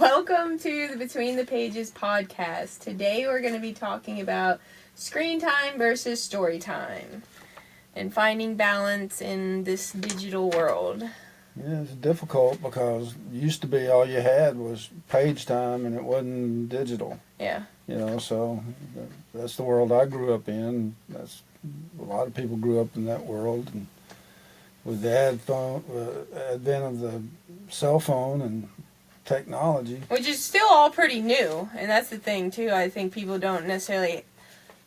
Welcome to the Between the Pages podcast. Today we're going to be talking about screen time versus story time and finding balance in this digital world. Yeah, it's difficult because it used to be all you had was page time and it wasn't digital. Yeah. So that's the world I grew up in. That's a lot of people grew up in that world. And with the advent of the cell phone and technology. Which is still all pretty new, and that's the thing too. I think people don't necessarily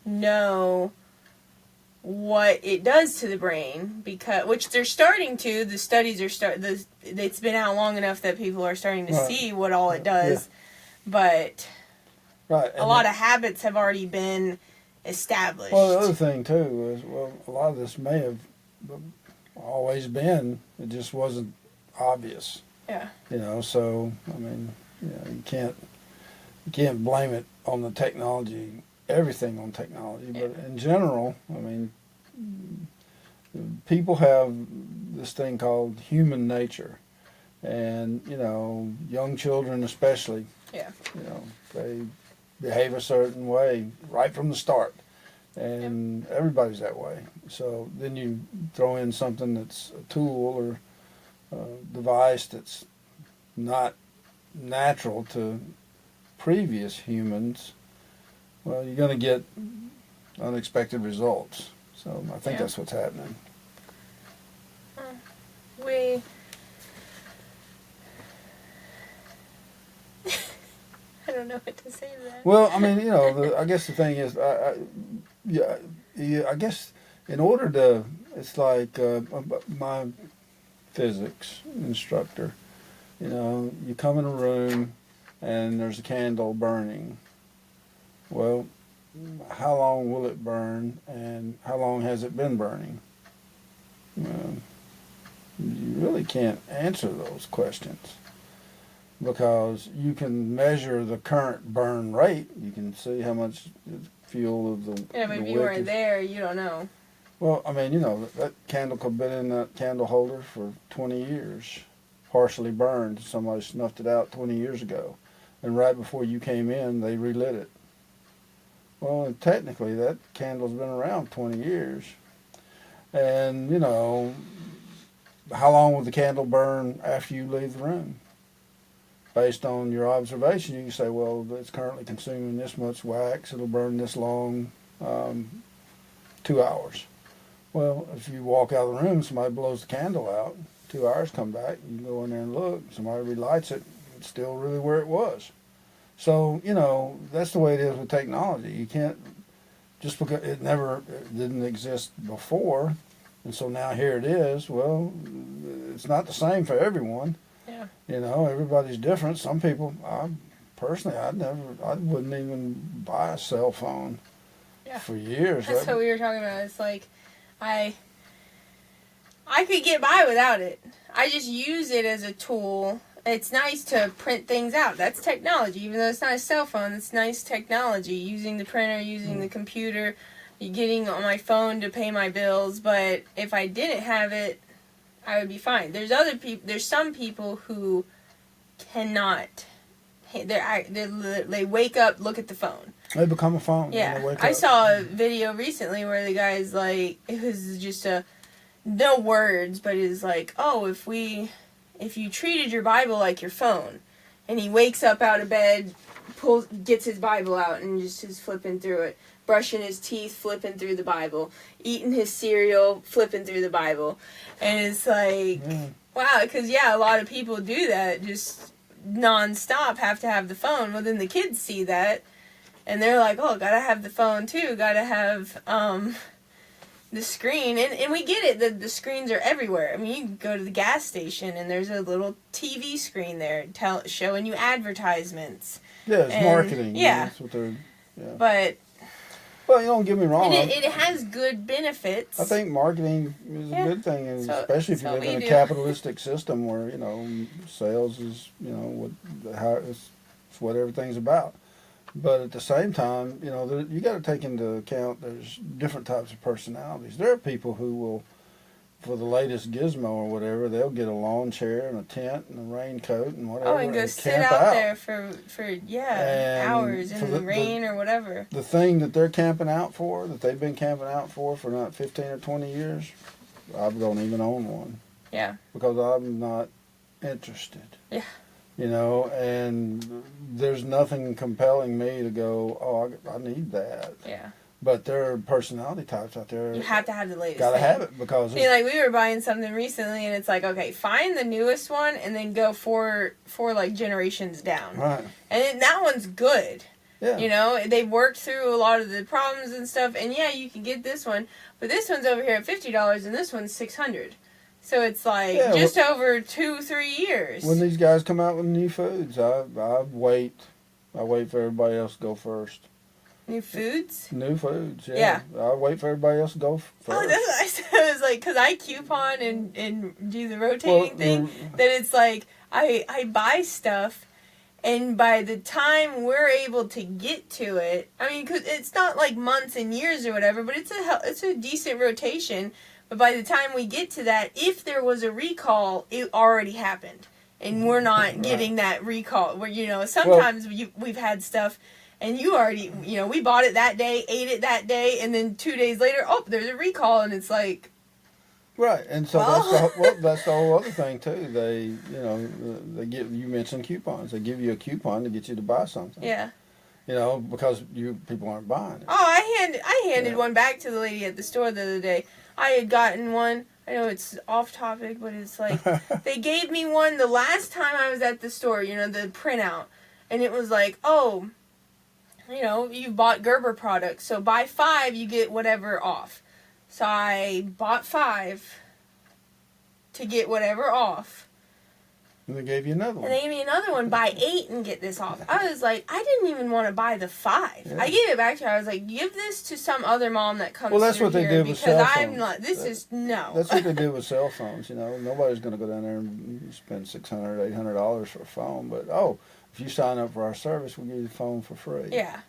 know what it does to the brain, which they're starting to. The studies are it's been out long enough that people are starting to see what all it does. Yeah. But a lot of habits have already been established. Well, the other thing too is, a lot of this may have always been, it just wasn't obvious. Yeah. So you can't blame it on the technology, everything on technology, but in general, people have this thing called human nature, and young children especially. Yeah. They behave a certain way right from the start, and everybody's that way. So then you throw in something that's a tool or device that's not natural to previous humans, well, you're going to get unexpected results. So I think that's what's happening. I don't know what to say to that. Well, I guess the thing is, I guess in order to, it's like my physics instructor, you come in a room and there's a candle burning. Well, how long will it burn and how long has it been burning? You really can't answer those questions because you can measure the current burn rate. You can see how much fuel of the if you weren't there, you don't know. Well, that candle could have been in that candle holder for 20 years, partially burned. Somebody snuffed it out 20 years ago. And right before you came in, they relit it. Well, technically, that candle's been around 20 years. And, how long will the candle burn after you leave the room? Based on your observation, you can say, well, it's currently consuming this much wax. It'll burn this long, 2 hours. Well, if you walk out of the room, somebody blows the candle out, 2 hours come back, you can go in there and look, somebody relights it, it's still really where it was. So, that's the way it is with technology. You can't, just because it didn't exist before, and so now here it is, well, it's not the same for everyone. Yeah. Everybody's different. Some people, I wouldn't even buy a cell phone for years. That's what we were talking about. It's like, I could get by without it. I just use it as a tool. It's nice to print things out. That's technology. Even though it's not a cell phone, it's nice technology. Using the printer, using the computer, getting on my phone to pay my bills. But if I didn't have it, I would be fine. There's some people who cannot. They wake up, look at the phone. They become a phone. Yeah. I saw a video recently where the guy's like, it was just no words, but it's like, oh, if you treated your Bible like your phone, and he wakes up out of bed, gets his Bible out and just is flipping through it, brushing his teeth, flipping through the Bible, eating his cereal, flipping through the Bible, and it's like, wow, because a lot of people do that, just non-stop, have to have the phone. Well, then the kids see that, and they're like, oh, gotta have the phone too, gotta have the screen, and we get it, the screens are everywhere. You can go to the gas station and there's a little TV screen there showing you advertisements. Yeah, it's marketing. Yeah. That's what they're, But well, you don't get me wrong. And it has good benefits. I think markeing is a good thing, and especially if you live in a capitalistic system where sales is it's what everything's about. But at the same time, you got to take into account there's different types of personalities. There are people who will for the latest gizmo or whatever, they'll get a lawn chair and a tent and a raincoat and whatever. Oh, and go sit camp out there for hours in the rain or whatever. The thing that they're camping out for, that they've been camping out for not 15 or 20 years, I don't even own one. Yeah. Because I'm not interested. Yeah. You know, and there's nothing compelling me to go, oh, I need that. Yeah. But there are personality types out there. You have to have the latest Gotta thing. have it because... See, like, we were buying something recently, and it's like, okay, find the newest one, and then go four like, generations down. Right. And then that one's good. Yeah. You know, they've worked through a lot of the problems and stuff, and yeah, you can get this one, but this one's over here at $50, and this one's $600. So it's like just over 2-3 years. When these guys come out with new foods, I wait for everybody else to go first. New foods? New foods, yeah. I wait for everybody else to go first. Oh, that's what I said. I was like, because I coupon and do the rotating thing, that it's like, I buy stuff, and by the time we're able to get to it, I mean, cause it's not like months and years or whatever, but it's a decent rotation. But by the time we get to that, if there was a recall, it already happened. And we're not getting that recall. Where, you know, sometimes we've had stuff, and you already, you know, we bought it that day, ate it that day, and then 2 days later, oh, there's a recall, and it's like... Right, and so that's the whole other thing, too. They, you know, you mentioned coupons. They give you a coupon to get you to buy something. Yeah. You know, because people aren't buying it. Oh, I handed one back to the lady at the store the other day. I had gotten one. I know it's off topic, but it's like, they gave me one the last time I was at the store, you know, the printout. And it was like, oh, you know, you bought Gerber products, so buy 5, you get whatever off. So I bought 5 to get whatever off. And they gave you another one. And they gave me another one, buy 8 and get this off. I was like, I didn't even want to buy the 5. Yeah. I gave it back to her. I was like, give this to some other mom that comes Well, that's through what they here did with cell because phones. I'm not, no. That's what they do with cell phones, you know. Nobody's going to go down there and spend $600, $800 for a phone. But, if you sign up for our service, we'll give you the phone for free. Yeah.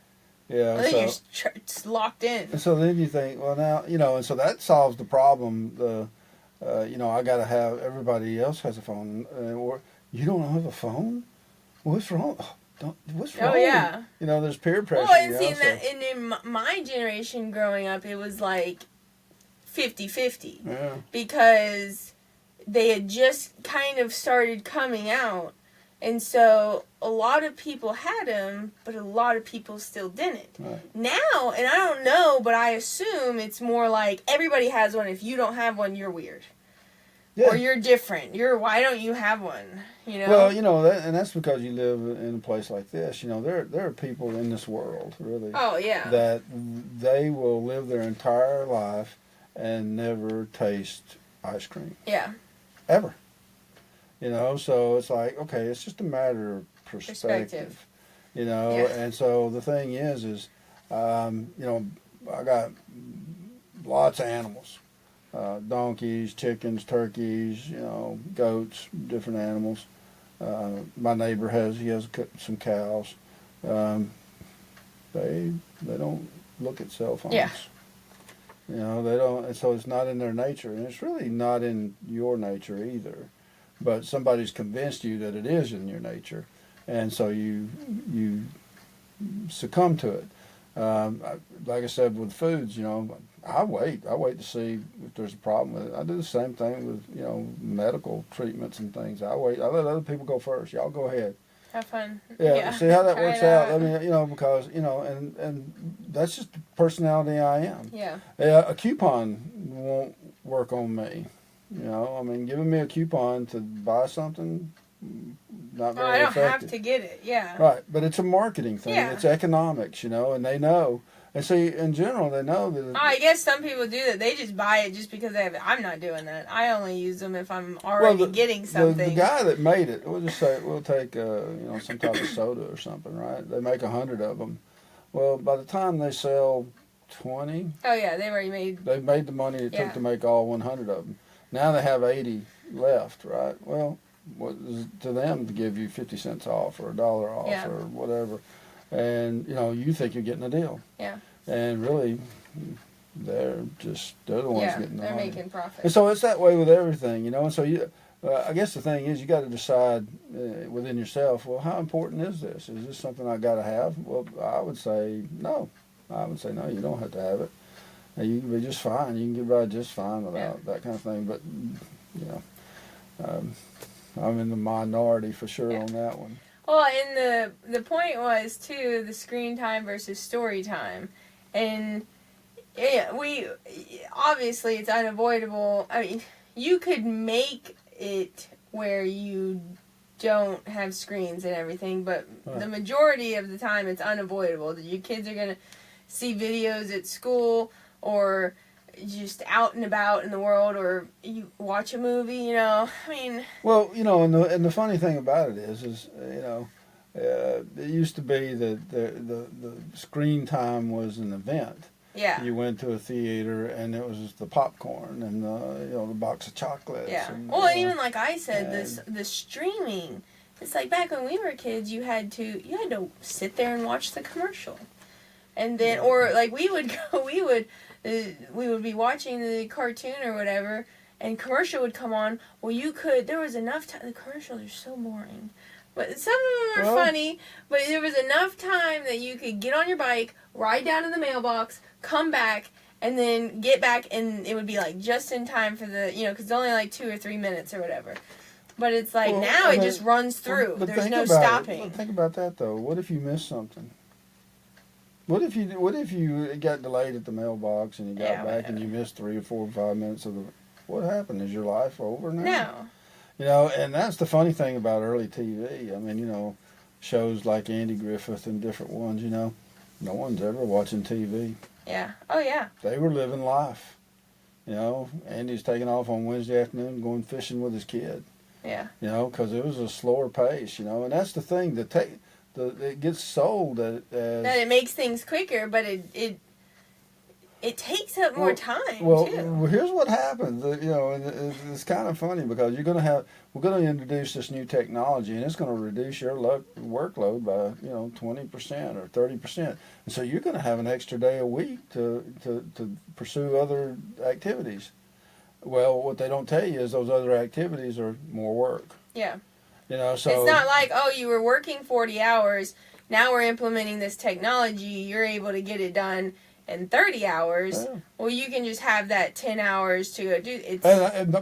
Yeah. I think you're just locked in. And so then you think, well, now, you know, and so that solves the problem. You know, I got to have, everybody else has a phone. Or you don't have a phone? What's wrong? What's wrong? Oh, yeah. You know, there's peer pressure. Well, and see, in my generation growing up, it was like 50-50. Yeah. Because they had just kind of started coming out. And so a lot of people had them, but a lot of people still didn't. Right. Now, and I don't know, but I assume it's more like everybody has one. If you don't have one, you're weird. Yeah. Or you're different. Why don't you have one? You know? Well, you know, and that's because you live in a place like this. You know, there are people in this world, really. Oh, yeah. That they will live their entire life and never taste ice cream. Yeah. Ever. You know, so it's like, okay, it's just a matter of perspective. You know, and so the thing is, you know, I got lots of animals. Donkeys, chickens, turkeys, you know, goats, different animals. My neighbor has some cows. They don't look at cell phones. Yeah. You know, they don't, and so it's not in their nature, and it's really not in your nature either. But somebody's convinced you that it is in your nature, and so you succumb to it. Like I said with foods, you know, I wait to see if there's a problem with it. I do the same thing with, you know, medical treatments and things. I let other people go first. Y'all go ahead. Have fun. Yeah. See how that works out. I mean, you know, because, you know, and that's just the personality I am. Yeah. A coupon won't work on me. You know, I mean, giving me a coupon to buy something, not very I don't effective. have to get it, yeah. Right, but it's a marketing thing. Yeah. It's economics, you know, and they know. And see, in general, they know that... I guess some people do that. They just buy it just because they have it. I'm not doing that. I only use them if I'm already getting something. The guy that made it, we'll just say, we'll take, you know, some type of soda or something, right? They make 100 of them. Well, by the time they sell 20... Oh, yeah, they've already made... They've made the money it took to make all 100 of them. Now they have 80 left, right? Well, what is it to them to give you 50 cents off or $1 off or whatever? And, you know, you think you're getting a deal. Yeah. And really, they're the ones getting the they're money. making profit. And so it's that way with everything, you know. And so I guess the thing is, you got to decide within yourself. Well, how important is this? Is this something I got to have? Well, I would say no. I would say no. You don't have to have it. You can be just fine. You can get by just fine without that kind of thing. But you know, I'm in the minority for sure on that one. Well, and the point was too the screen time versus story time, and we obviously it's unavoidable. I mean, you could make it where you don't have screens and everything, but the majority of the time it's unavoidable that your kids are gonna see videos at school or just out and about in the world, or you watch a movie, you know. I mean, well, you know, and the funny thing about it is you know, it used to be that the screen time was an event. Yeah. You went to a theater and it was the popcorn and you know, the box of chocolates. Yeah. And, well, and even like I said, the streaming. It's like back when we were kids, you had to sit there and watch the commercial, and then or like we would be watching the cartoon or whatever, and commercial would come on. Well, there was enough time. The commercials are so boring. But some of them are funny, but there was enough time that you could get on your bike, ride down to the mailbox, come back, and then get back, and it would be like just in time for the, you know, because it's only like 2 or 3 minutes or whatever. But it's like now it just runs through. There's no stopping. But think about that though. What if you missed something? What if you got delayed at the mailbox and you got back and you missed 3 or 4 or 5 minutes of the? What happened? Is your life over now? No. You know, and that's the funny thing about early TV. I mean, you know, shows like Andy Griffith and different ones, you know, no one's ever watching TV. Yeah. Oh, yeah. They were living life. You know, Andy's taking off on Wednesday afternoon going fishing with his kid. Yeah. You know, because it was a slower pace, you know, and that's the thing. It gets sold that it makes things quicker, but it takes up more time, too. Well, here's what happens. You know, and it's kind of funny because we're going to introduce this new technology, and it's going to reduce your workload by 20% or 30%, and so you're going to have an extra day a week to pursue other activities. Well, what they don't tell you is those other activities are more work. Yeah. You know, so it's not like, oh, you were working 40 hours. Now we're implementing this technology. You're able to get it done in 30 hours. Yeah. Well, you can just have that 10 hours to go do it.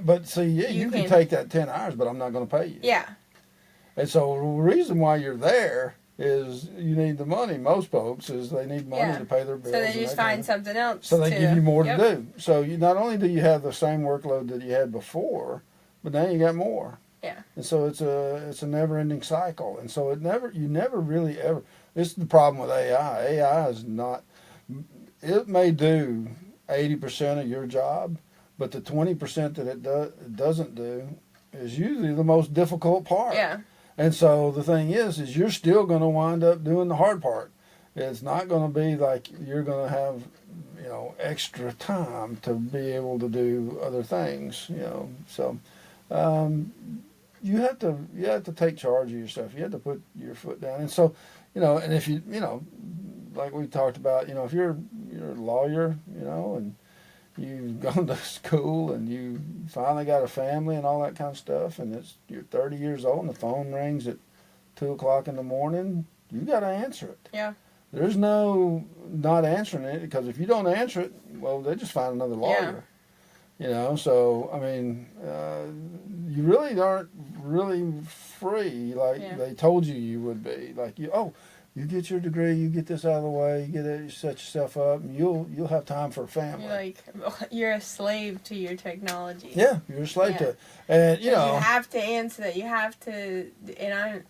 But see, you can take that 10 hours, but I'm not going to pay you. Yeah. And so the reason why you're there is you need the money. Most folks is they need money to pay their bills. So they just find something else. So they give you more to do. So you not only do you have the same workload that you had before, but now you got more. Yeah. And so it's a never-ending cycle. And so you never really ever. This is the problem with AI. AI is not. It may do 80% of your job, but the 20% that it doesn't do is usually the most difficult part. Yeah. And so the thing is you're still going to wind up doing the hard part. It's not going to be like you're going to have, extra time to be able to do other things. So you have to take charge of yourself. You have to put your foot down. And so, and if you, like we talked about, if you're a lawyer, and you've gone to school and you finally got a family and all that kind of stuff, and you're 30 years old and the phone rings at 2 o'clock in the morning, you got to answer it. Yeah. There's no not answering it, because if you don't answer it, well, they just find another lawyer. Yeah. So, I mean, you really aren't really free like they told you would be. Like, you get your degree, you get this out of the way, you set yourself up, and you'll have time for a family. You're a slave to your technology. Yeah, you're a slave to it. And, you have to answer that. You have to, and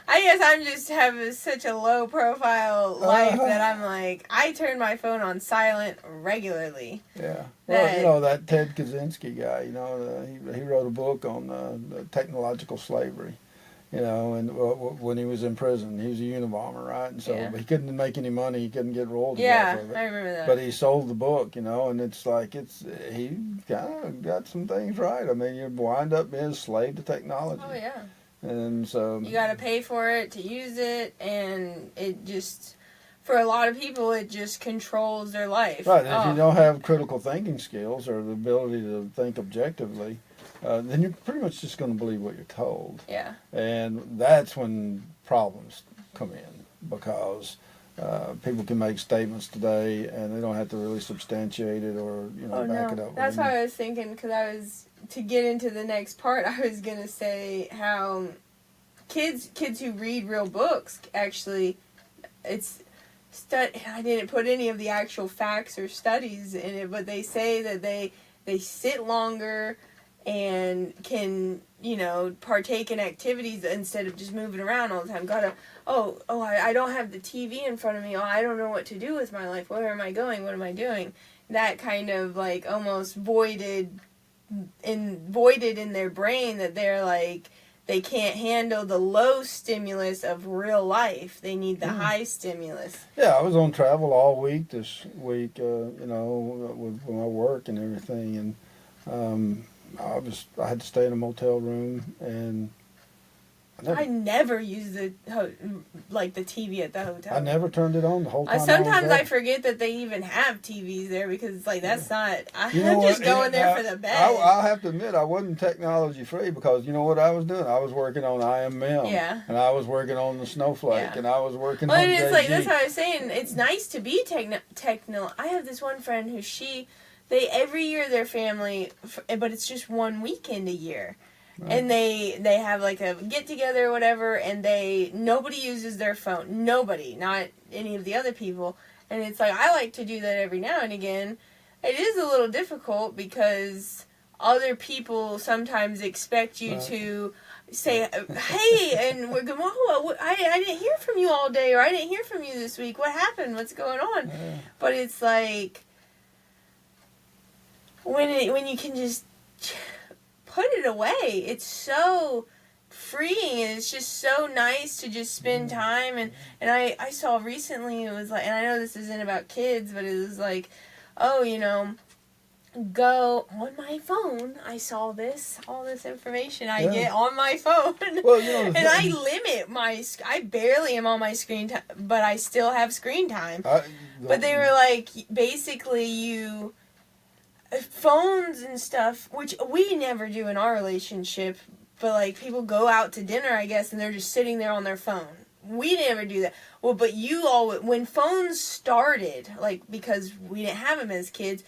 I guess I'm just having such a low profile life that I'm like, I turn my phone on silent regularly. Yeah. Well, that Ted Kaczynski guy, he wrote a book on the technological slavery. And when he was in prison, he was a Unabomber, right? And so he couldn't make any money, he couldn't get royalties off of it. I remember that. But he sold the book, and it's like he kind of got some things right. I mean, you wind up being a slave to technology. Oh yeah. And so you got to pay for it to use it, and it just for a lot of people, it just controls their life. Right, and if you don't have critical thinking skills or the ability to think objectively, then you're pretty much just going to believe what you're told. Yeah. And that's when problems come in, because people can make statements today and they don't have to really substantiate it or back it up. That's what I was thinking, because to get into the next part, I was going to say how kids who read real books, actually, I didn't put any of the actual facts or studies in it, but they say that they sit longer and can, partake in activities instead of just moving around all the time. I don't have the TV in front of me. Oh, I don't know what to do with my life. Where am I going? What am I doing? That kind of like almost voided in their brain, that they're like, they can't handle the low stimulus of real life. They need the high stimulus. Yeah, I was on travel all week this week, with my work and everything, and I had to stay in a motel room, and I never use the TV at the hotel. I never turned it on the whole time. Sometimes I forget that they even have TVs there, because that's not. I'm just going there for the bed. I'll have to admit, I wasn't technology free, because you know what I was doing? I was working on IMM. Yeah. And I was working on the Snowflake, and I was working on it's JG. like, that's what I was saying. It's nice to be techno. I have this one friend who they every year their family, but it's just one weekend a year. Right. And they have like a get together or whatever, and nobody uses their phone. Nobody, not any of the other people. And it's like, I like to do that every now and again. It is a little difficult, because other people sometimes expect you to say, hey, and we're going, whoa, I didn't hear from you all day, or I didn't hear from you this week. What happened? What's going on? Yeah. But it's like, when you can just put it away, it's so freeing, and it's just so nice to just spend time. And I saw recently, it was like, and I know this isn't about kids, but it was like, go on my phone. I saw all this information I get on my phone. Well, and I limit I barely am on my screen time, but I still have screen time. But they were like, basically phones and stuff, which we never do in our relationship, but like people go out to dinner, I guess, and they're just sitting there on their phone. We never do that. Well, but when phones started, like, because we didn't have them as kids,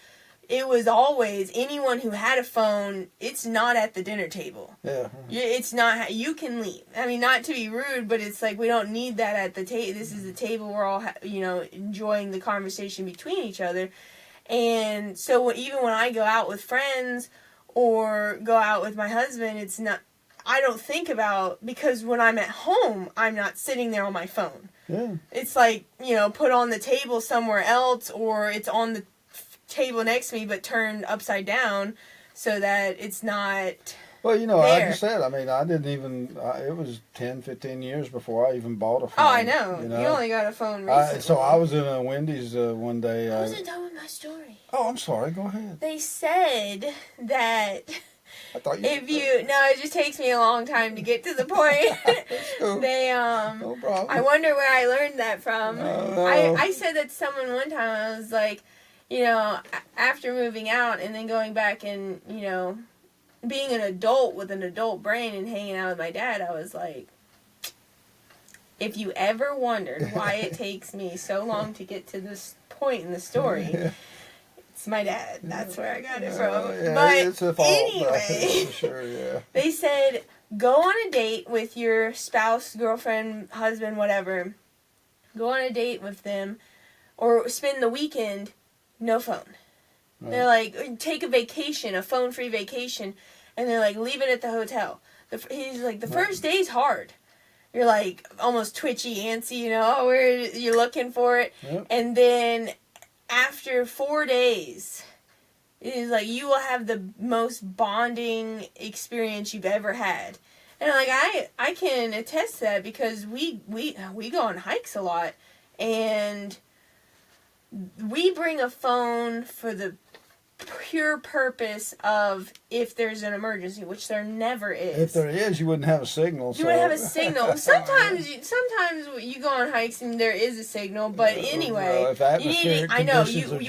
it was always anyone who had a phone, it's not at the dinner table. Yeah. It's not, you can leave. I mean, not to be rude, but it's like, we don't need that at the table. This is the table we're all, enjoying the conversation between each other. And so even when I go out with friends or go out with my husband, it's not, I don't think about, because when I'm at home, I'm not sitting there on my phone. Yeah. It's like, put on the table somewhere else, or it's on the table next to me but turned upside down so that it's not Well, there. Like you said, I mean, I didn't even, it was 10, 15 years before I even bought a phone. Oh, I know. You only got a phone recently. So I was in a Wendy's one day. I wasn't done with my story. Oh, I'm sorry. Go ahead. They said that I thought you no, it just takes me a long time to get to the point. Cool. No problem. I wonder where I learned that from. No. I said that to someone one time. I was like, after moving out and then going back and, being an adult with an adult brain and hanging out with my dad, I was like, if you ever wondered why it takes me so long to get to this point in the story, it's my dad. That's where I got it from. Yeah, but it's a fault, anyway, sure, yeah. They said, go on a date with your spouse, girlfriend, husband, whatever. Go on a date with them, or spend the weekend, no phone. Right. They're like, take a vacation, a phone-free vacation, and they're like, leave it at the hotel. He's like, the first day's hard. You're like almost twitchy, antsy, where you're looking for it. Yep. And then after 4 days, it is like, you will have the most bonding experience you've ever had. And like, I can attest to that, because we go on hikes a lot, and we bring a phone for the pure purpose of if there's an emergency, which there never is. If there is, you wouldn't have a signal. You wouldn't have a signal. Sometimes you go on hikes and there is a signal, but anyway, if atmospheric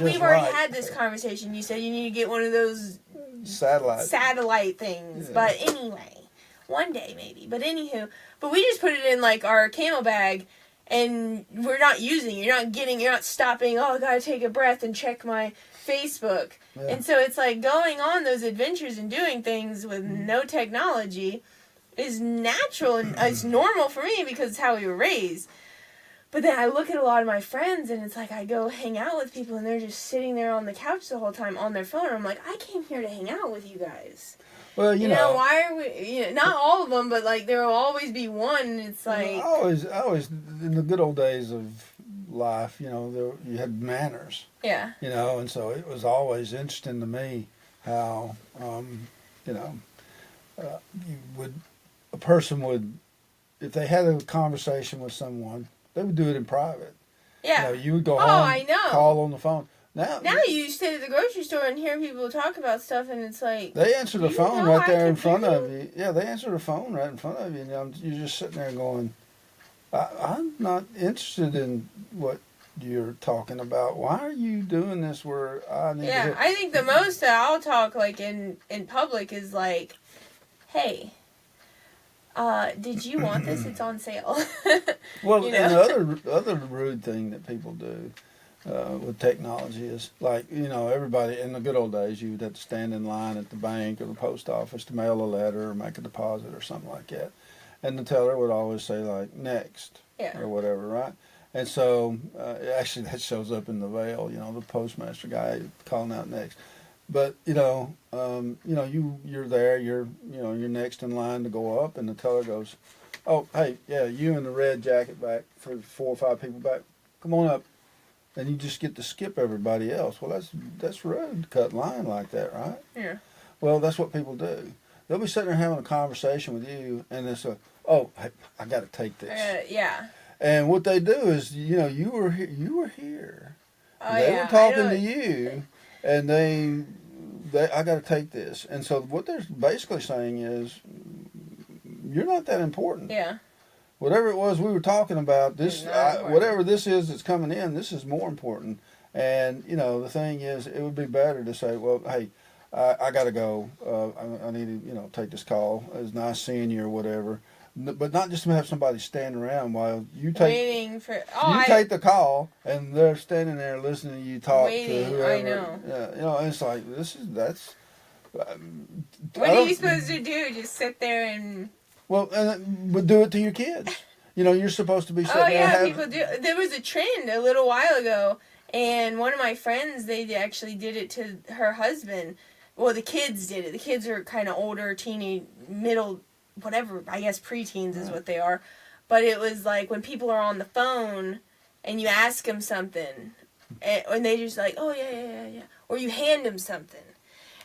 we've already had this conversation. You said you need to get one of those satellite things, but anyway, one day maybe. But anywho, we just put it in like our camel bag. And we're not using it. You're not stopping, oh, I gotta take a breath and check my Facebook. Yeah. And so it's like going on those adventures and doing things with no technology is natural and it's normal for me because it's how we were raised. But then I look at a lot of my friends and it's like I go hang out with people and they're just sitting there on the couch the whole time on their phone. And I'm like, I came here to hang out with you guys. Well, you know, why are we? Not all of them, but like there will always be one. It's like I always in the good old days of life, you had manners. Yeah. And so it was always interesting to me how a person would, if they had a conversation with someone, they would do it in private. Yeah. You would go home, call on the phone. Now you sit at the grocery store and hear people talk about stuff, and it's like they answer the phone right there in front of you. Yeah, they answer the phone right in front of you, and you're just sitting there going, "I'm not interested in what you're talking about. Why are you doing this? Where I need to I think the most that I'll talk like in public is like, hey. Did you want this? It's on sale. Well, and the other rude thing that people do with technology is like, everybody in the good old days, you would have to stand in line at the bank or the post office to mail a letter or make a deposit or something like that. And the teller would always say like, next, or whatever, right? And so, actually that shows up in the veil, the postmaster guy calling out next. But, you're there, you're next in line to go up, and the teller goes, oh, hey, yeah, you in the red jacket back for 4 or 5 people back, come on up. And you just get to skip everybody else. Well, that's rude to cut line like that, right? Yeah. Well, that's what people do. They'll be sitting there having a conversation with you, and it's oh, I got to take this. Yeah. And what they do is, you were here. Oh, they were talking to you, and they I got to take this. And so what they're basically saying is, you're not that important. Yeah. Whatever it was we were talking about, whatever this is that's coming in, this is more important. And, the thing is, it would be better to say, well, hey, I got to go. I need to, take this call. It was nice seeing you or whatever. But not just to have somebody stand around while you take waiting for take the call and they're standing there listening to you talk waiting, to whoever. I know. Yeah, and it's like that's. What are you supposed to do? Just sit there and. Well, but do it to your kids. You're supposed to be sitting there. Oh yeah, people do. There was a trend a little while ago, and one of my friends, they actually did it to her husband. Well, the kids did it. The kids are kind of older, teenage, middle, whatever. I guess preteens is what they are. But it was like when people are on the phone, and you ask them something, and they just like, oh yeah, or you hand them something.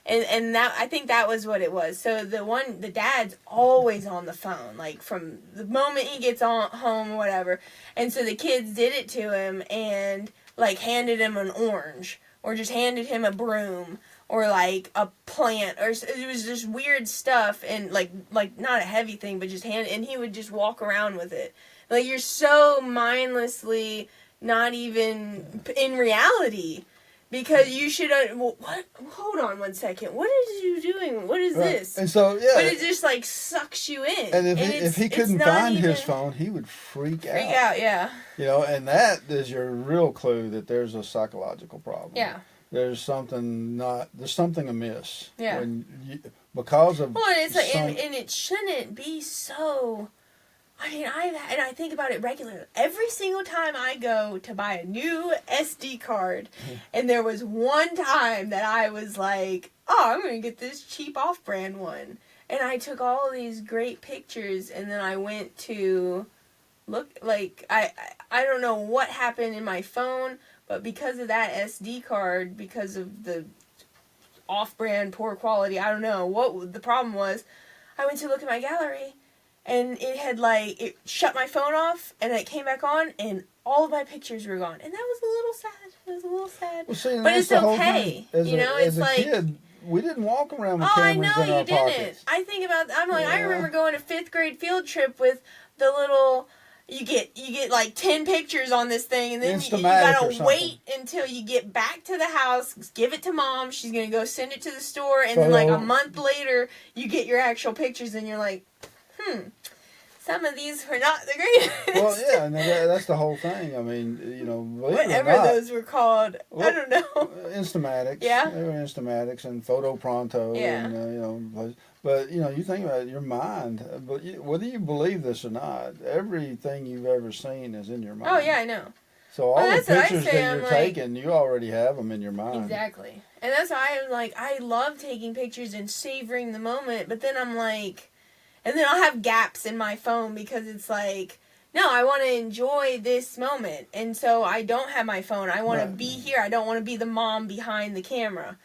And that, I think that was what it was. So the dad's always on the phone, like from the moment he gets home or whatever. And so the kids did it to him and like handed him an orange or just handed him a broom or like a plant or it was just weird stuff and like not a heavy thing, but just and he would just walk around with it. Like you're so mindlessly not even in reality. Because you should, what? Hold on 1 second. What is you doing? What is this? And so, yeah. But it just, like, sucks you in. And if he couldn't find his phone, he would freak out. Freak out, yeah. And that is your real clue that there's a psychological problem. Yeah. There's something amiss. Yeah. Because of... Well, and it's like, and it shouldn't be so... I mean, I think about it regularly. Every single time I go to buy a new SD card, and there was one time that I was like, oh, I'm going to get this cheap off-brand one. And I took all these great pictures, and then I went to look, like, I don't know what happened in my phone, but because of that SD card, because of the off-brand, poor quality, I don't know what the problem was, I went to look at my gallery, and it had like, it shut my phone off, and it came back on, and all of my pictures were gone, and that was a little sad. It was a little sad. Well, see, But it's okay. You know, it's as a like, kid, we didn't walk around with oh, I cameras know in our you didn't. pockets. I think about, I'm like, Yeah. I remember going to 5th grade field trip with the little, you get like 10 pictures on this thing, and then you gotta wait until you get back to the house, give it to mom, she's gonna go send it to the store, and then like a month later, you get your actual pictures, and you're like, some of these were not the greatest. Well, yeah, and that's the whole thing. I mean, you know, whatever those were called, I don't know. Instamatics. Yeah. They were Instamatics and Photo Pronto. Yeah. And, you know, but, you know, you think about it, your mind, but whether you believe this or not, everything you've ever seen is in your mind. Oh, yeah, I know. So all the pictures that you're taking, you already have them in your mind. Exactly. And that's why I'm like, I love taking pictures and savoring the moment, but then I'm like, and then I'll have gaps in my phone because it's like, no, I want to enjoy this moment. And so I don't have my phone. I want to be here. I don't want to be the mom behind the camera.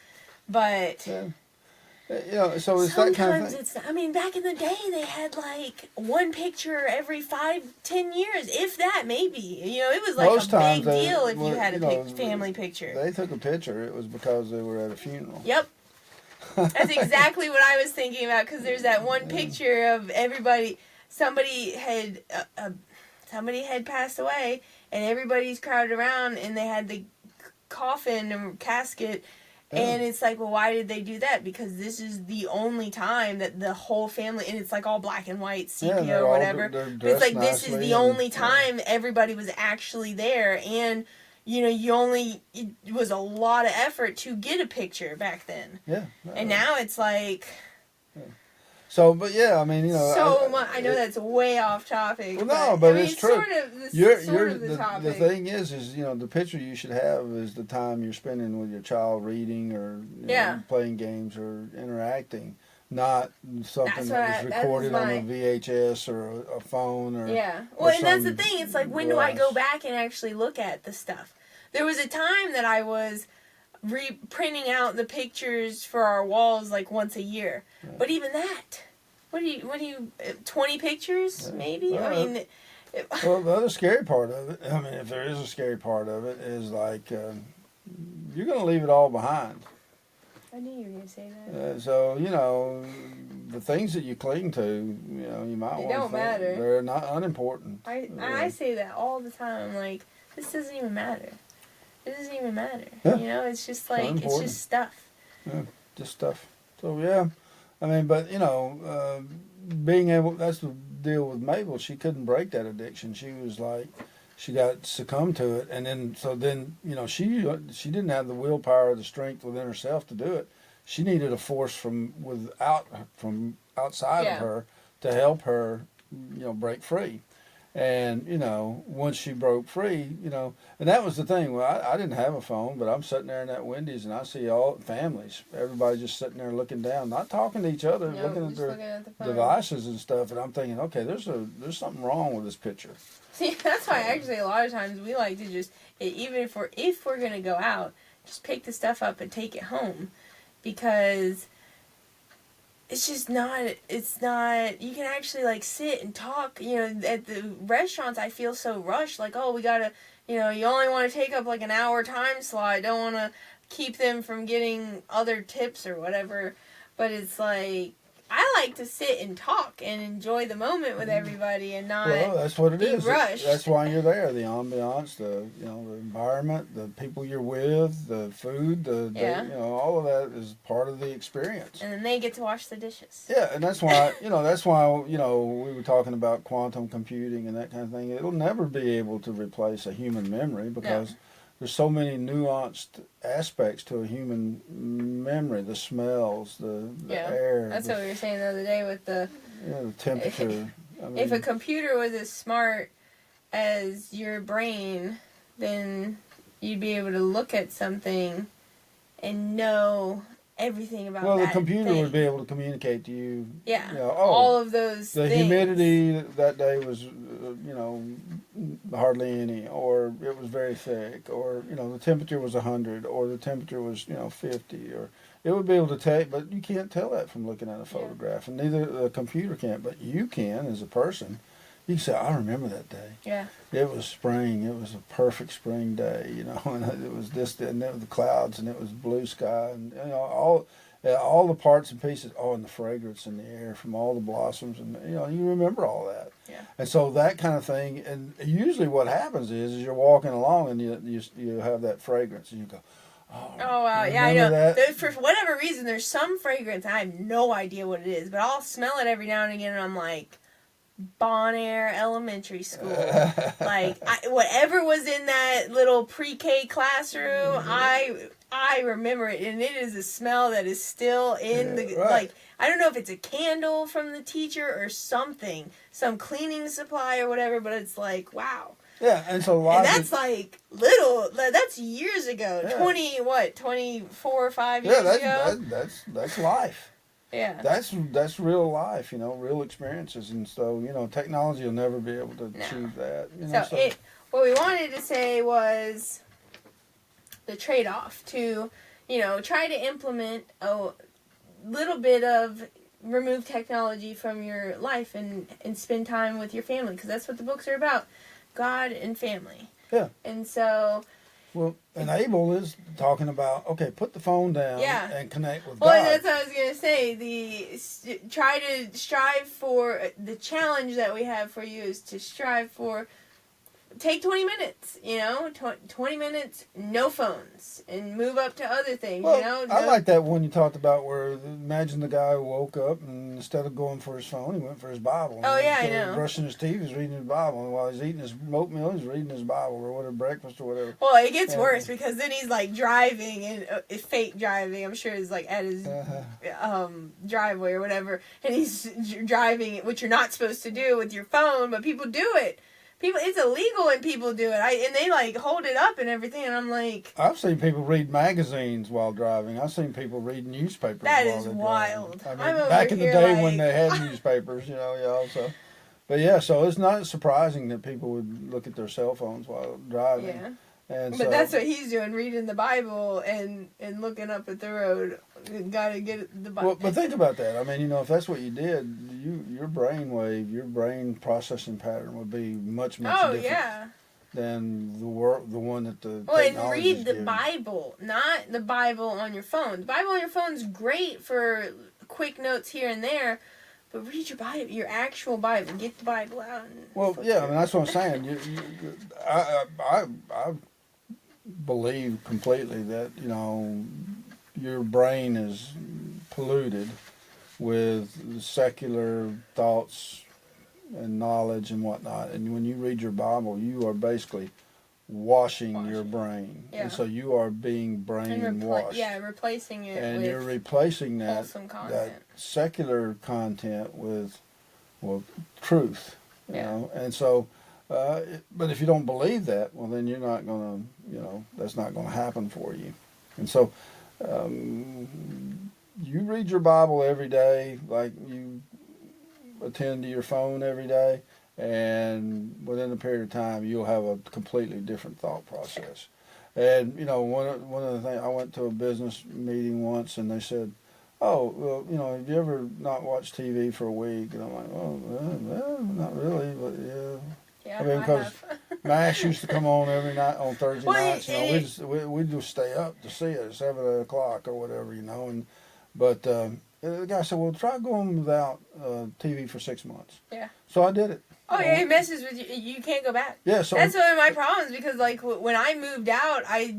But... Yeah. You know, so it's that kind of thing. I mean, back in the day, they had like one picture every 5-10 years, if that, maybe. You know, it was like Most a big times deal if you had a family picture. They took a picture. It was because they were at a funeral. Yep. That's exactly what I was thinking about, because there's that one picture of everybody. Somebody had passed away, and everybody's crowded around, and they had the coffin or casket. And it's like, well, why did they do that? Because this is the only time that the whole family, and it's like all black and white, sepia or whatever. But it's like, this is the only time everybody was actually there. And, you know, it was a lot of effort to get a picture back then. Yeah. And now it's like... So, but yeah, I mean, you know... I know that's way off topic. Well, no, but it's true. Sort of the topic. The thing is, you know, the picture you should have is the time you're spending with your child reading or you know, playing games or interacting, not something that was recorded on a VHS or a phone or... Yeah. Well, and that's the thing. It's like, when do I go back and actually look at the stuff? There was a time that I was... printing out the pictures for our walls like once a year, but even that, what do you 20 pictures maybe? I mean, well, the other scary part of it, I mean, if there is a scary part of it, is like you're going to leave it all behind. I knew you were going to say that. So you know, the things that you cling to, you know, you might want to. They don't matter. They're not unimportant. I say that all the time. I'm like, this doesn't even matter. It doesn't even matter. Yeah. You know, it's just like, it's just stuff. Yeah, just stuff. So, yeah. I mean, but, you know, being able, that's the deal with Mabel. She couldn't break that addiction. She was like, she got succumbed to it. And then, you know, she didn't have the willpower or the strength within herself to do it. She needed a force from outside of her to help her, you know, break free. And, you know, once she broke free, you know, and that was the thing. Well, I didn't have a phone, but I'm sitting there in that Wendy's and I see all families, everybody just sitting there looking down, not talking to each other, looking at their devices and stuff. And I'm thinking, okay, there's something wrong with this picture. See, that's why actually a lot of times we like to just, even if we're going to go out, just pick the stuff up and take it home, because it's just not, you can actually, like, sit and talk, you know, at the restaurants, I feel so rushed, like, oh, we gotta, you know, you only want to take up, like, an hour time slot, don't want to keep them from getting other tips or whatever, but it's like, I like to sit and talk and enjoy the moment with everybody and not that's what it is. Rushed. That's why you're there. The ambiance, the environment, the people you're with, the food, you know, all of that is part of the experience. And then they get to wash the dishes. Yeah, and that's why we were talking about quantum computing and that kind of thing. It'll never be able to replace a human memory because there's so many nuanced aspects to a human memory, the smells, the air. That's what we were saying the other day with the temperature. If a computer was as smart as your brain, then you'd be able to look at something and know everything about that. Well, the computer would be able to communicate to you. Yeah. You know, all of those the things. humidity that day was, hardly any, or it was very thick, or, the temperature was 100, or the temperature was, 50, or, It would be able to tell, but you can't tell that from looking at a photograph, and neither a computer can. But you can, as a person. You can say, "I remember that day. Yeah. It was spring. It was a perfect spring day, you know, and it was this, and it was the clouds, and it was blue sky, and you know all the parts and pieces. Oh, and the fragrance in the air from all the blossoms, and you know, you remember all that. Yeah. And so that kind of thing. And usually, what happens is you're walking along, and you have that fragrance, and you go. Oh wow, yeah, I know. For whatever reason, there's some fragrance, I have no idea what it is, but I'll smell it every now and again, and I'm like, Bon Air Elementary School. Like, whatever was in that little pre-K classroom, I remember it, and it is a smell that is still in the, like, I don't know if it's a candle from the teacher or something, some cleaning supply or whatever, but it's like, wow. Yeah, and so and that's like that's years ago. Yeah. 24 or 5 years ago? That's life. Yeah. That's real life, you know, real experiences. And so, you know, technology will never be able to achieve that. You know, so what we wanted to say was the trade-off to, you know, try to implement a little bit of remove technology from your life and spend time with your family, because that's what the books are about. God and family. Yeah. And so... Well, and Abel is talking about, okay, put the phone down and connect with God. Well, that's what I was going to say. Try to strive for... The challenge that we have for you is to strive for... Take 20 minutes, you know? 20 minutes, no phones. And move up to other things, well, you know? I like that one you talked about where, imagine the guy who woke up and instead of going for his phone, he went for his Bible. Oh, yeah, I know. know. Brushing his teeth, he's reading his Bible. And while he's eating his oatmeal, he's reading his Bible or whatever, breakfast or whatever. Well, it gets worse because then he's like driving, and fake driving. I'm sure he's like at his driveway or whatever. And he's driving, which you're not supposed to do with your phone, but people do it. It's illegal when people do it. And they like hold it up and everything, and I'm like... I've seen people read magazines while driving. I've seen people read newspapers while they're driving. Wild. I mean, back in the day when they had newspapers, you know, so... But yeah, so it's not surprising that people would look at their cell phones while driving. Yeah. And but that's what he's doing, reading the Bible and looking up at the road. Got to get the Bible. Well, but think about that. I mean, you know, if that's what you did, your brain wave, your brain processing pattern would be much different than the one that the and read the Bible, not the Bible on your phone. The Bible on your phone is great for quick notes here and there. But read your Bible, your actual Bible. Get the Bible out. Well, yeah, I mean, that's what I'm saying. I believe completely that, you know, your brain is polluted with secular thoughts and knowledge and whatnot. And when you read your Bible, you are basically washing your brain. Yeah. And so you are being brainwashed. Replacing it and with you're replacing that secular content with, well, truth. You know? And so, but if you don't believe that, well, then you're not going to, you know, that's not going to happen for you. And so, you read your Bible every day, like you attend to your phone every day, and within a period of time, you'll have a completely different thought process. And, you know, one of the things, I went to a business meeting once, and they said, oh, well, you know, have you ever not watched TV for a week? And I'm like, well, not really, but yeah. Yeah, I mean, because MASH used to come on every night on Thursday nights. You know, we'd just stay up to see it at 7 o'clock or whatever, you know. But the guy said, well, try going without TV for 6 months. Yeah. So I did it. Oh, yeah, it messes with you. You can't go back. Yeah, so... That's one of my problems, because, like, when I moved out, I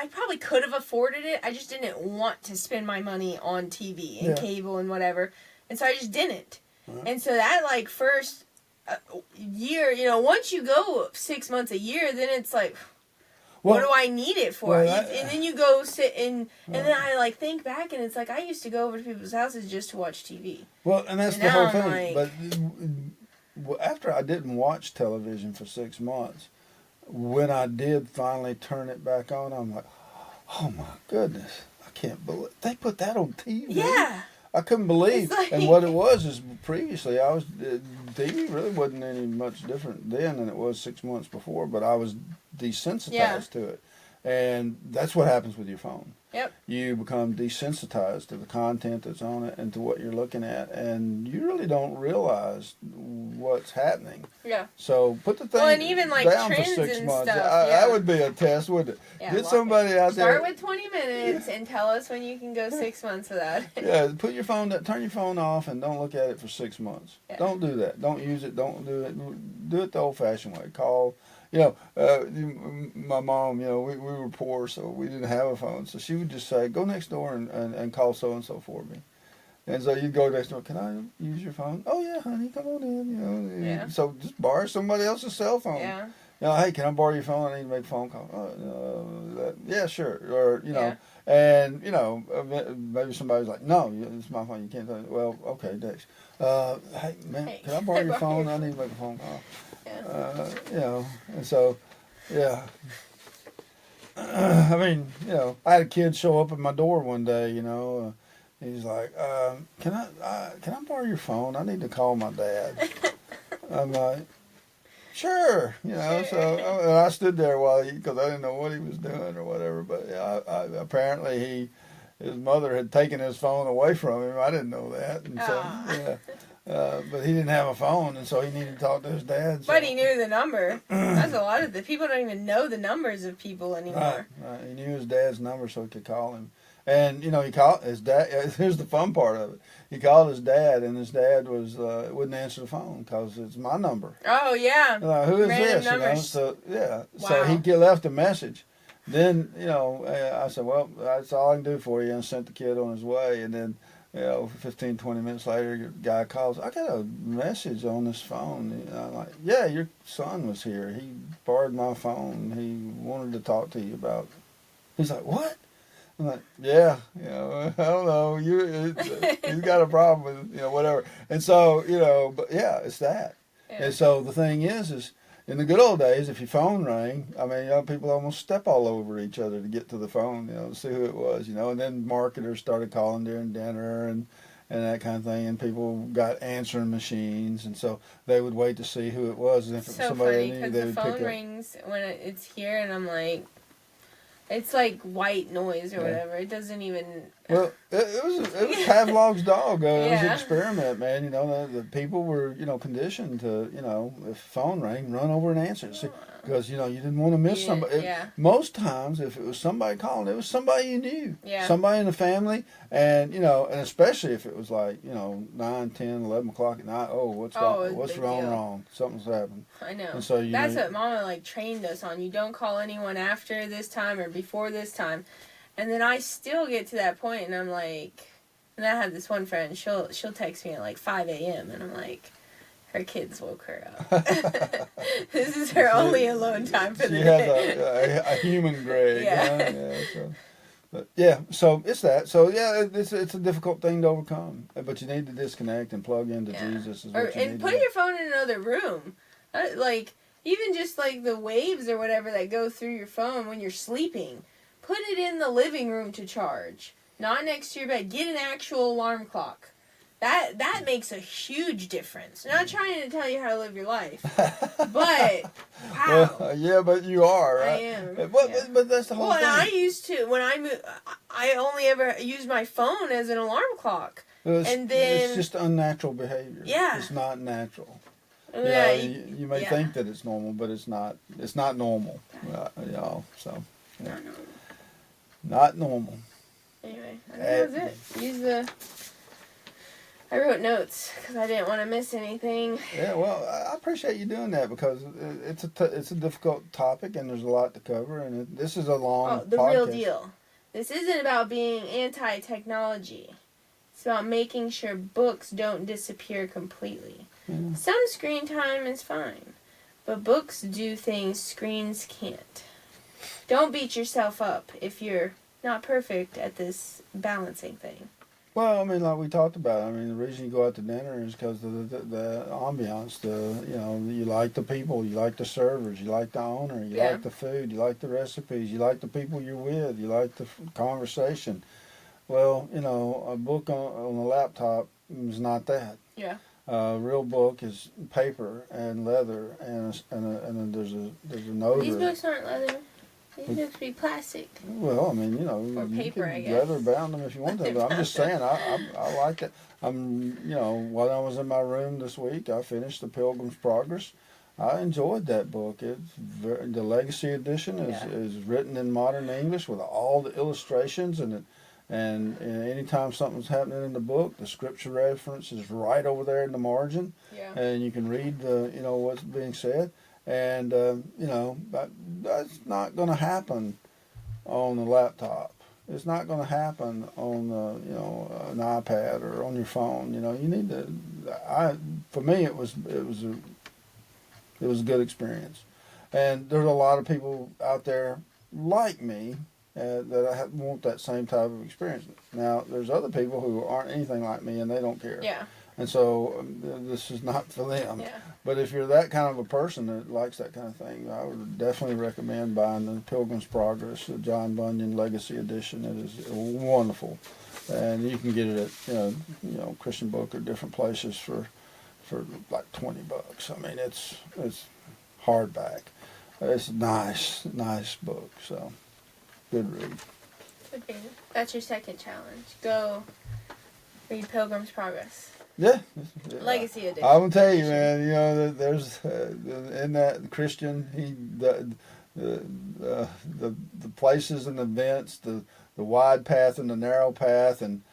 probably could have afforded it. I just didn't want to spend my money on TV and cable and whatever. And so I just didn't. Right. And so that, like, first year, you know, once you go 6 months a year, then it's like, what do I need it for? And then you go sit and then I, like, think back, and it's like, I used to go over to people's houses just to watch TV. Well, and that's the whole thing. But after I didn't watch television for 6 months, when I did finally turn it back on, I'm like, oh my goodness, I can't believe they put that on TV. Yeah. I couldn't believe. And what it was is previously TV really wasn't any much different then than it was 6 months before, but I was desensitized to it. And that's what happens with your phone. Yep. You become desensitized to the content that's on it and to what you're looking at, and you really don't realize what's happening. Yeah. So put the thing and even, like, down for trends 6 and months. stuff, That would be a test, wouldn't it? Yeah, Get somebody out there. Start with 20 minutes and tell us when you can go 6 months without it. Yeah, put your phone, turn your phone off, and don't look at it for 6 months. Yeah. Don't do that. Don't use it. Don't do it. Do it the old-fashioned way. Call. You know, my mom. You know, we were poor, so we didn't have a phone. So she would just say, "Go next door and call so and so for me." And so you'd go next door. Can I use your phone? Oh yeah, honey, come on in. You know. Yeah. So just borrow somebody else's cell phone. Yeah. You know, hey, can I borrow your phone? I need to make a phone call. Yeah, sure. Or, you know, Yeah. and, you know, maybe somebody's like, no, it's my phone. You can't tell me. Well, okay, next. Hey, man, can I borrow your phone? I need to make a phone call. Yeah. You know, and so, yeah. I mean, you know, I had a kid show up at my door one day, you know. He's like, can I borrow your phone? I need to call my dad. I'm like, sure, you know. Sure. So and I stood there while because I didn't know what he was doing or whatever. But yeah, apparently his mother had taken his phone away from him. I didn't know that, and so yeah. But he didn't have a phone, and so he needed to talk to his dad. So. But he knew the number. That's a lot of the people don't even know the numbers of people anymore. Right. He knew his dad's number, so he could call him. And you know, he called his dad. Here's the fun part of it. He called his dad, and his dad wouldn't answer the phone because it's my number. Oh yeah. Who is Random this? Numbers. You know? So yeah. Wow. So he left a message. Then you know, I said, well, that's all I can do for you, and sent the kid on his way. And then, you know, 15, 20 minutes later, your guy calls. I got a message on this phone. And I'm like, yeah, your son was here. He borrowed my phone. He wanted to talk to you about. He's like, what? I'm like, yeah, you know, I don't know. He's got a problem with, you know, whatever. And so, you know, but yeah, it's that. Yeah. And so the thing is in the good old days, if your phone rang, I mean, you know, people almost step all over each other to get to the phone, you know, to see who it was, you know. And then marketers started calling during dinner and that kind of thing. And people got answering machines. And so they would wait to see who it was. And if it was somebody they knew, they would pick up. The phone rings when it's here, and I'm like, it's like white noise or whatever. It doesn't even. Well, it was Pavlov's dog. It was an Yeah. experiment, man. You know, the people were, you know, conditioned to, you know, if the phone rang, run over and answer it. Because, you know, you didn't want to miss somebody. Yeah. Most times, if it was somebody calling, it was somebody you knew. Yeah. Somebody in the family. And, you know, and especially if it was like, you know, 9, 10, 11 o'clock at night. Oh, what's wrong? Something's happened. I know. And so That's what Mama, like, trained us on. You don't call anyone after this time or before this time. And then I still get to that point, and I'm like, and I have this one friend, she'll text me at like 5 a.m., and I'm like, her kids woke her up. This is her only alone time for the day. She has a human grade. Yeah. So it's that. So yeah, it's a difficult thing to overcome, but you need to disconnect and plug into Jesus. Is what you need and to put do. your phone in another room, like even just like the waves or whatever that go through your phone when you're sleeping. Put it in the living room to charge, not next to your bed. Get an actual alarm clock. That makes a huge difference. I'm not trying to tell you how to live your life, but wow. Well, yeah, but you are, right? I am. But that's the whole thing. Well, and I used to when I moved. I only ever used my phone as an alarm clock, and then it's just unnatural behavior. Yeah, it's not natural. Yeah, you may think that it's normal, but it's not. It's not normal. You know, so yeah. Not normal. Anyway, I think that's it. I wrote notes because I didn't want to miss anything. Yeah, well, I appreciate you doing that because it's a difficult topic and there's a lot to cover, and this is a long the podcast. real deal. This isn't about being anti-technology. It's about making sure books don't disappear completely. Yeah. Some screen time is fine, but books do things screens can't. Don't beat yourself up if you're not perfect at this balancing thing. Well, I mean, like we talked about, I mean, the reason you go out to dinner is because of the ambiance, you like the people, you like the servers, you like the owner, you like the food, you like the recipes, you like the people you're with, you like the conversation. Well, you know, a book on a laptop is not that. Yeah. A real book is paper and leather, and there's an odor. These books aren't leather. It needs to be plastic. Well, I mean, Or you paper, I could guess. leather bound them if you want to. But I'm just saying, I like it. While I was in my room this week, I finished The Pilgrim's Progress. I enjoyed that book. The Legacy Edition is written in modern English with all the illustrations and anytime something's happening in the book, the scripture reference is right over there in the margin, and you can read what's being said. And that's not going to happen on the laptop. It's not going to happen on an iPad or on your phone. You need to. For me, it was a good experience, and there's a lot of people out there like me that want that same type of experience. Now, there's other people who aren't anything like me, and they don't care. Yeah. And so this is not for them. Yeah. But if you're that kind of a person that likes that kind of thing, I would definitely recommend buying the Pilgrim's Progress, the John Bunyan Legacy Edition. It is wonderful, and you can get it at Christian Book or different places for like $20. I mean, it's hardback. It's a nice book. So good read. Good read. That's your second challenge. Go read Pilgrim's Progress. Yeah. Legacy Edition. I will tell you, man. There's in that Christian, the places and events, the wide path and the narrow path, and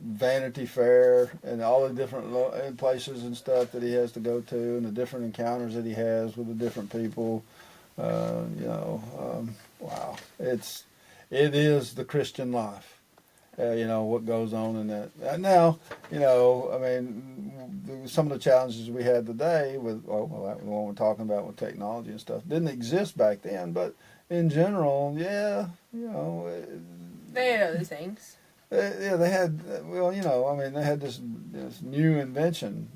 Vanity Fair and all the different places and stuff that he has to go to, and the different encounters that he has with the different people. Wow, it is the Christian life. What goes on in that. And now, I mean, some of the challenges we had today with, the one we're talking about with technology and stuff, didn't exist back then. But in general, they had other things. They had, they had this new invention,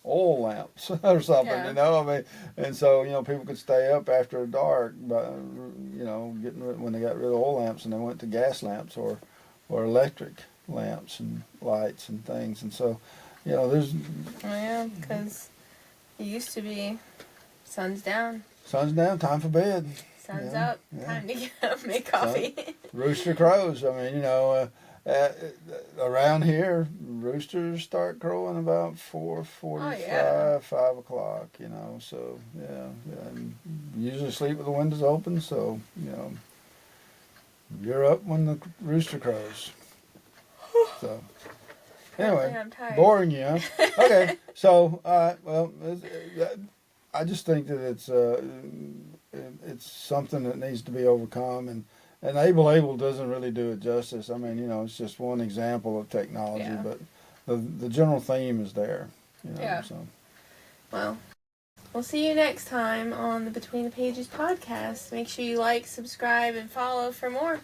oil lamps or something, and so, people could stay up after dark, but, when they got rid of oil lamps and they went to gas lamps or electric lamps and lights and things. And so, there's... Oh, yeah, because it used to be sun's down. Sun's down, time for bed. Sun's up, time to get up, make coffee. Rooster crows. I mean, around here, roosters start crowing about 4:45, 5 o'clock. So and usually sleep with the windows open. So you're up when the rooster crows. So anyway, I'm tired. Boring you, huh? Okay, so I just think that it's something that needs to be overcome, and Able doesn't really do it justice. I mean, it's just one example of technology, but the general theme is there. So. Well, we'll see you next time on the Between the Pages podcast. Make sure you like, subscribe, and follow for more.